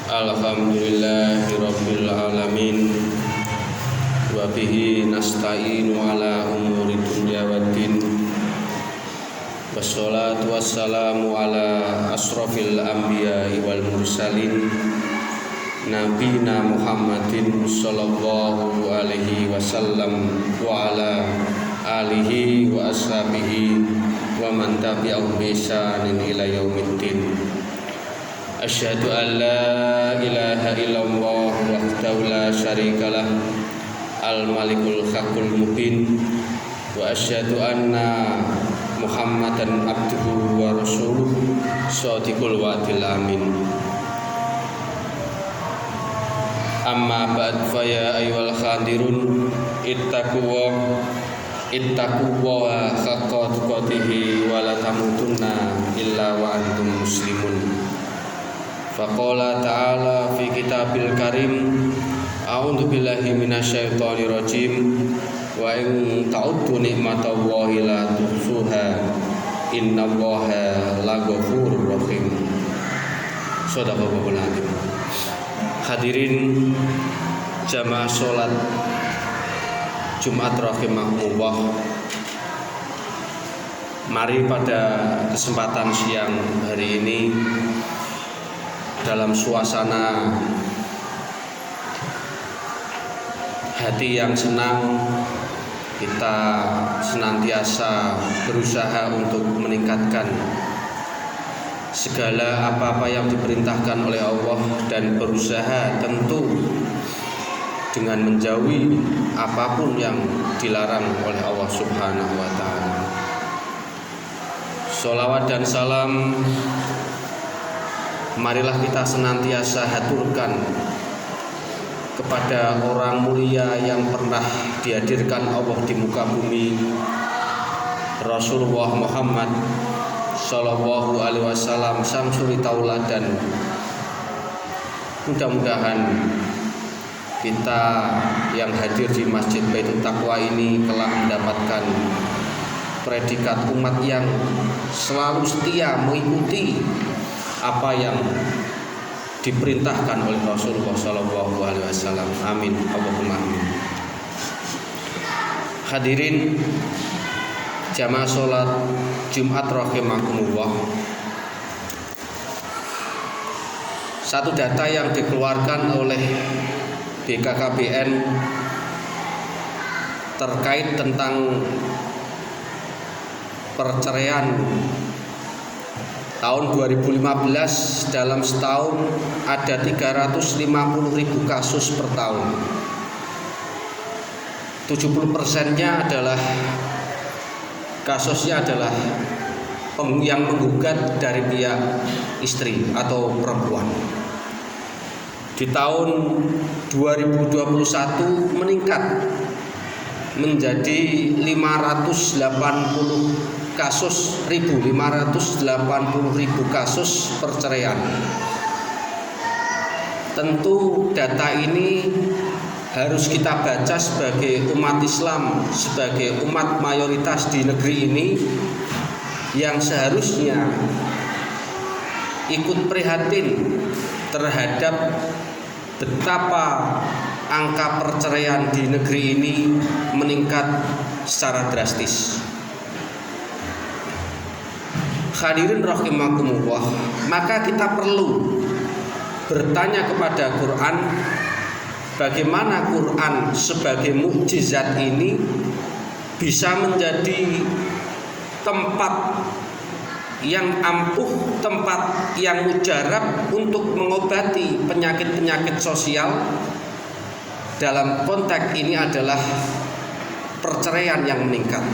Alhamdulillahirabbil alamin wa bihi nasta'inu ala umuri dunya waddin wassalatu wassalamu ala asrofil anbiya'i wal mursalin nabiyina Muhammadin sallallahu alaihi wasallam wa ala alihi wa ashabihi wa man tabi'ahum bi ihsanin ila yaumiddin. Asyhadu an la ilaha illallah wahdahu la syarikalah al-malikul haqqul mubin wa asyhadu anna Muhammadan abduhu wa rasuluhu shadiqul wa'dil amin. Amma ba'd fa ya ayyuhal khadirun ittaquwa haqqa tuqatih wa la tamutunna illa wa antum muslimun. Faqala ta'ala fi kitabil karim a'udzu billahi minasyaitonir rajim wa in ta'uddu ni'matallahi la tuhsuha innallaha laghafurur rahim. Shadaqallahul azim. Hadirin jamaah salat Jumat rahimakumullah. Mari pada kesempatan siang hari ini dalam suasana hati yang senang, kita senantiasa berusaha untuk meningkatkan segala apa-apa yang diperintahkan oleh Allah dan berusaha tentu dengan menjauhi apapun yang dilarang oleh Allah Subhanahu wa ta'ala. Sholawat dan salam marilah kita senantiasa haturkan kepada orang mulia yang pernah dihadirkan Allah di muka bumi, Rasulullah Muhammad Sallallahu Alaihi Wasallam, sang suri tauladan. Mudah-mudahan kita yang hadir di Masjid Baitul Taqwa ini telah mendapatkan predikat umat yang selalu setia mengikuti apa yang diperintahkan oleh Rasulullah Sallallahu Alaihi Wasallam. Amin, Allahumma amin. Hadirin jamaah sholat Jumat rahimakumullah. Satu data yang dikeluarkan oleh BKKBN terkait tentang perceraian tahun 2015, dalam setahun ada 350.000 kasus per tahun. 70%-nya adalah kasusnya adalah yang menggugat dari pihak istri atau perempuan. Di tahun 2021 meningkat menjadi 580 kasus, 580.000 kasus perceraian. Tentu data ini harus kita baca sebagai umat Islam, sebagai umat mayoritas di negeri ini yang seharusnya ikut prihatin terhadap betapa angka perceraian di negeri ini meningkat secara drastis. Hadirin rahimakumullah, maka kita perlu bertanya kepada Quran, bagaimana Quran sebagai mukjizat ini bisa menjadi tempat yang ampuh, tempat yang mujarab untuk mengobati penyakit-penyakit sosial. Dalam konteks ini adalah perceraian yang meningkat.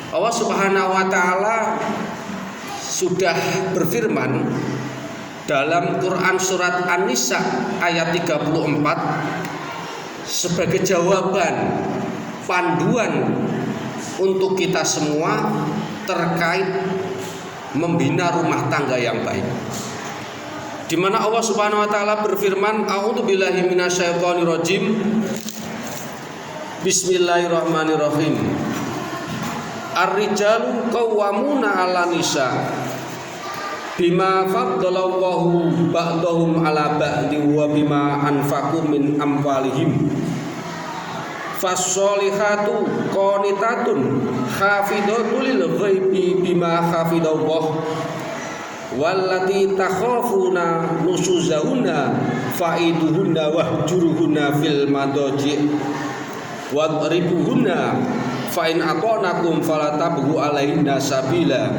Allah Subhanahu wa taala sudah berfirman dalam Quran surat An-Nisa ayat 34 sebagai jawaban, panduan untuk kita semua terkait membina rumah tangga yang baik, di mana Allah Subhanahu wa taala berfirman, a'udzubillahi minasyaitonirrajim, bismillahirrahmanirrahim, ar-rijalu qawwamuna 'alan nisa bima faddalallahu ba'dahum 'ala ba'di wa bima anfaqu min amwalihim fas-solihatu qanitatun hafidhatul lil ghaibi bima hafidallah wallati takhafuna nusuzahunna fa'iduhunna wahjuruhunna fil madaji wadribuhunna fa in ata'nakum fala tabghu alaihinna sabila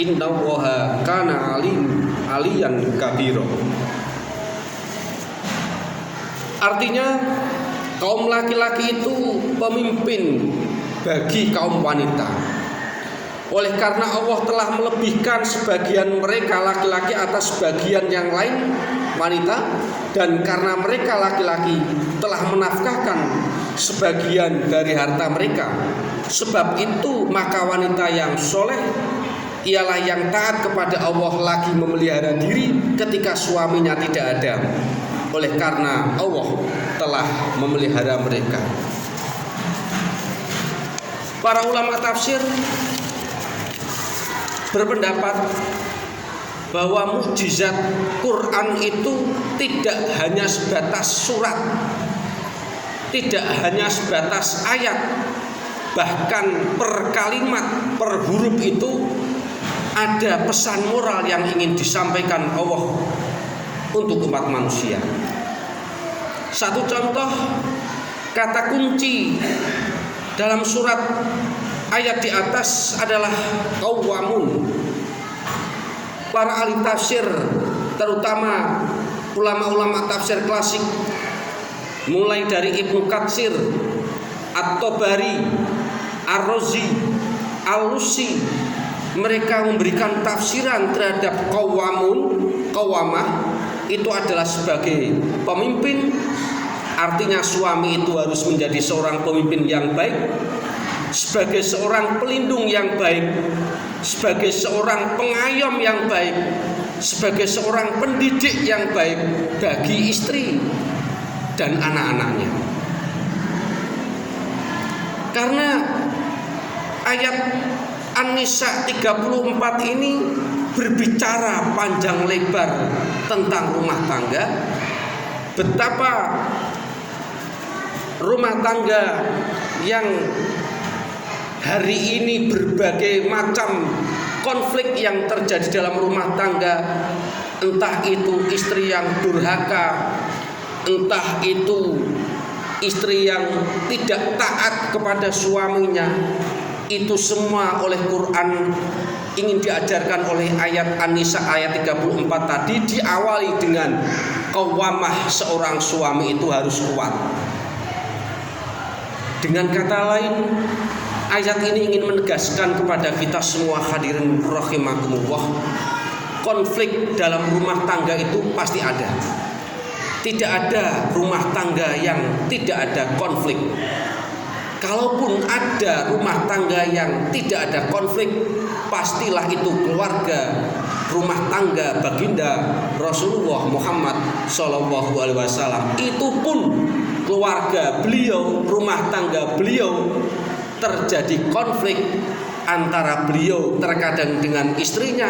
innallaha kana aliyan kabira. Artinya kaum laki-laki itu pemimpin bagi kaum wanita. Oleh karena Allah telah melebihkan sebagian mereka laki-laki atas sebagian yang lain wanita, dan karena mereka laki-laki telah menafkahkan sebagian dari harta mereka, sebab itu maka wanita yang soleh ialah yang taat kepada Allah, lagi memelihara diri ketika suaminya tidak ada, oleh karena Allah telah memelihara mereka. Para ulama tafsir berpendapat bahwa mukjizat Quran itu tidak hanya sebatas surat, tidak hanya sebatas ayat, bahkan per kalimat, per huruf itu ada pesan moral yang ingin disampaikan Allah untuk umat manusia. Satu contoh, kata kunci dalam surat ayat di atas adalah qawwamun. Para ahli tafsir, terutama ulama-ulama tafsir klasik, mulai dari Ibnu Katsir, At-Tabari, Ar-Razi, Al-Lusi, mereka memberikan tafsiran terhadap qawwamun, qawwamah itu adalah sebagai pemimpin. Artinya suami itu harus menjadi seorang pemimpin yang baik, sebagai seorang pelindung yang baik, sebagai seorang pengayom yang baik, sebagai seorang pendidik yang baik bagi istri dan anak-anaknya. Karena ayat An-Nisa 34 ini berbicara panjang lebar tentang rumah tangga, betapa rumah tangga yang hari ini berbagai macam konflik yang terjadi dalam rumah tangga, entah itu istri yang durhaka, entah itu istri yang tidak taat kepada suaminya, itu semua oleh Quran ingin diajarkan oleh ayat An-Nisa ayat 34 tadi, diawali dengan qawwamah, seorang suami itu harus kuat. Dengan kata lain, ayat ini ingin menegaskan kepada kita semua hadirin rahimakumullah, konflik dalam rumah tangga itu pasti ada. Tidak ada rumah tangga yang tidak ada konflik. Kalaupun ada rumah tangga yang tidak ada konflik, pastilah itu keluarga rumah tangga baginda Rasulullah Muhammad SAW. Itu pun keluarga beliau, rumah tangga beliau terjadi konflik antara beliau terkadang dengan istrinya,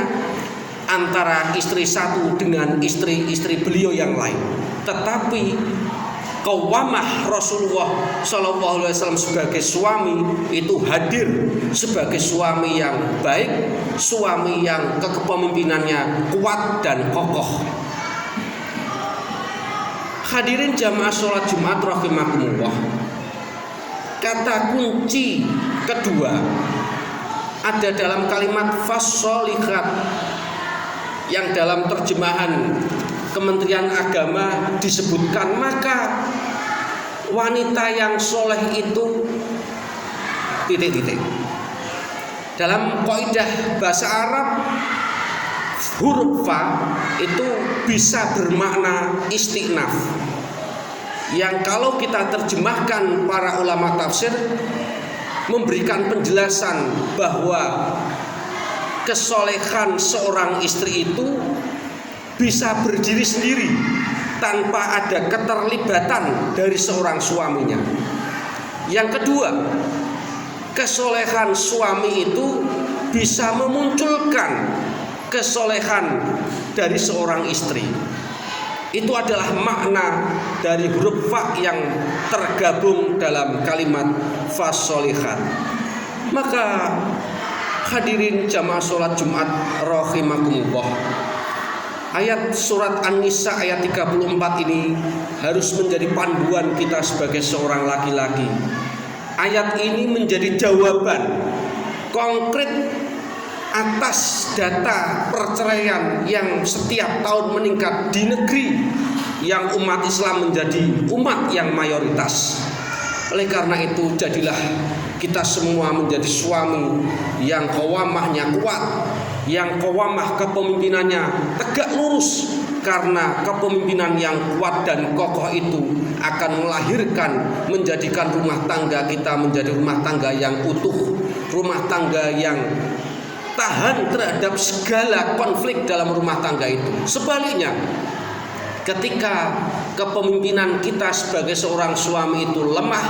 antara istri satu dengan istri beliau yang lain. Tetapi qawwamah Rasulullah SAW sebagai suami itu hadir sebagai suami yang baik, suami yang kepemimpinannya kuat dan kokoh. Hadirin jamaah sholat Jumat rahimakumullah, kata kunci kedua ada dalam kalimat fassolihat yang dalam terjemahan Kementerian Agama disebutkan, maka wanita yang soleh itu titik-titik. Dalam kaidah bahasa Arab, huruf fa itu bisa bermakna istinaf, yang kalau kita terjemahkan para ulama tafsir memberikan penjelasan bahwa kesolehan seorang istri itu bisa berdiri sendiri tanpa ada keterlibatan dari seorang suaminya. Yang kedua, kesolehan suami itu bisa memunculkan kesolehan dari seorang istri. Itu adalah makna dari huruf fa yang tergabung dalam kalimat fasolihat. Maka hadirin jamaah sholat Jumat rahimakumullah, ayat surat An-Nisa ayat 34 ini harus menjadi panduan kita sebagai seorang laki-laki. Ayat ini menjadi jawaban konkret atas data perceraian yang setiap tahun meningkat di negeri yang umat Islam menjadi umat yang mayoritas. Oleh karena itu, jadilah kita semua menjadi suami yang qawamahnya kuat, yang qawamah kepemimpinannya tegak lurus, karena kepemimpinan yang kuat dan kokoh itu akan melahirkan, menjadikan rumah tangga kita menjadi rumah tangga yang utuh, rumah tangga yang tahan terhadap segala konflik dalam rumah tangga itu. Sebaliknya, ketika kepemimpinan kita sebagai seorang suami itu lemah,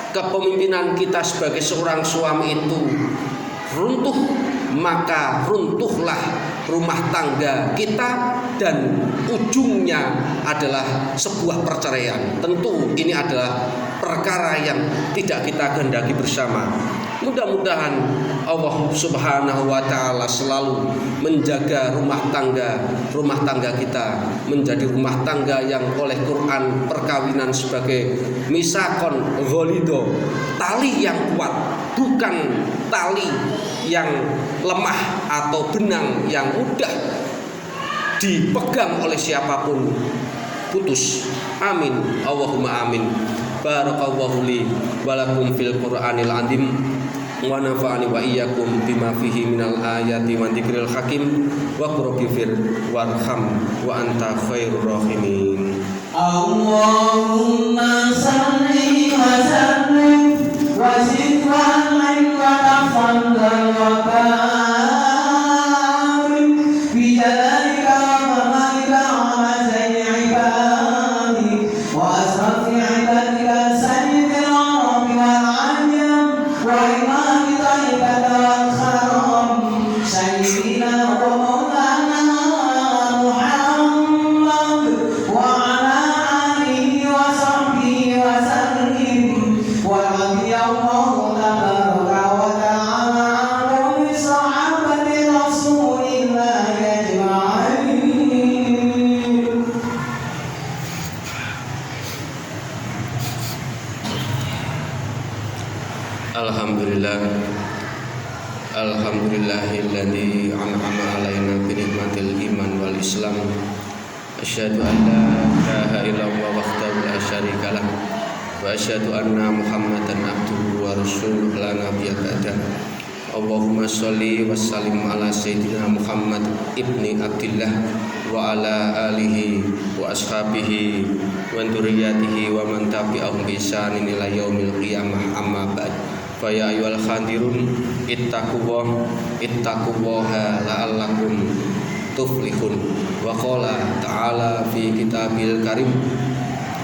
kepemimpinan kita sebagai seorang suami itu runtuh, maka runtuhlah rumah tangga kita dan ujungnya adalah sebuah perceraian. Tentu ini adalah perkara yang tidak kita kehendaki bersama. Mudah-mudahan Allah Subhanahu wa taala selalu menjaga rumah tangga kita menjadi rumah tangga yang oleh Quran perkawinan sebagai misakon ghalido, tali yang kuat, bukan tali yang lemah atau benang yang mudah dipegang oleh siapapun putus. Amin, Allahumma amin. Barakallahu li wa lakum fil Qur'anil azim wa nafa'ani wa iyyakum bima fihi minal ayati wa dzikril hakim wa qur'anifir warham wa anta khairur rahimin. Allahumma salli wa sallim wa zid wa alim wa tafaddal wa barik bi jalalika wa malika wa zaini ibadi wa asrafi ibadika sayyidil arabi wal ajam wa imami tayyibata wal kharam sayyidina wa maulana Muhammad wa ala alihi wa sahbihi wa sallam. Alhamdulillahilladzi an'ama alaina bi nikmatil iman wal islam. Asyhadu an la ilaha illallah wahdahu la syarikalah wa asyhadu anna Muhammadan abduhu wa rasuluhu la nabiyya ba'dah. Allahumma sholli wa sallim ala sayyidina Muhammad ibni Abdillah wa ala alihi wa ashabihi wa dzurriyyatihi wa man tabi'ahum bi ihsanin ila yaumil qiyamah, amma ba'd. Fa ya ayyuhal khadirun ittaqullaha la'allakum tuflihun. Wa qala ta'ala fi kitabil karim,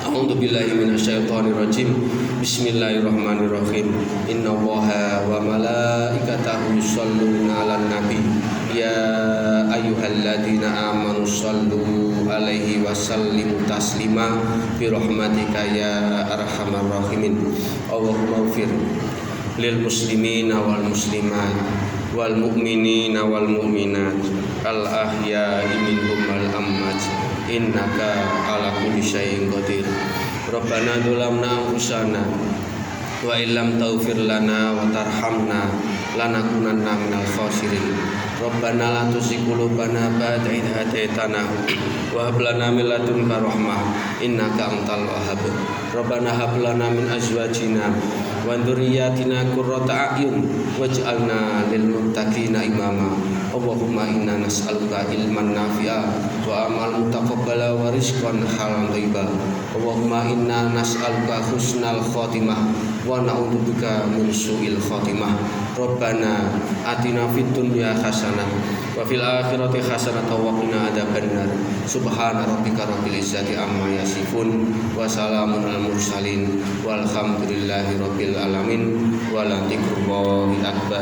a'udzu billahi minasyaitonir rajim. Bismillahirrahmanirrahim. Innallaha wa malaikatahu yusholluna 'alan nabi ya ayyuhalladzina amanu shollu 'alaihi wa sallimu taslima bi rahmatika ya arhamar rahimin. Allahumma ighfir lil muslimina wal muslimat wal mu'minina wal mu'minat al ahya'i minhum wal amwat innaka ala kulli syai'in qadir. Rabbana dzalamna anfusana wa illam taghfir lana wa tarhamna lanakunanna minal khasirin. Rabbana la tuzigh qulubana ba'da idh hadaitana wa hab lana min ladunka rahmah innaka antal wahhab. Rabbana hab lana min azwajina wa dzurriyyatina qurrata a'yun waj'alna lil muttaqina imama. Allahumma inna nas'aluka ilman nafi'a wa amalan mutaqabbala wa rizqan halalan thayyiba. Allahumma inna nas'aluka husnal khotimah wa na'udzubika min su'il khotimah. Rabbana atina fid dunya hasanah wa fil akhirati hasanah wa qina adzabannar. Subhana rabbika rabbil izzati amma yasifun wa salamun alal mursalin walhamdulillahi rabbil alamin wa la dzikrullahi akbar.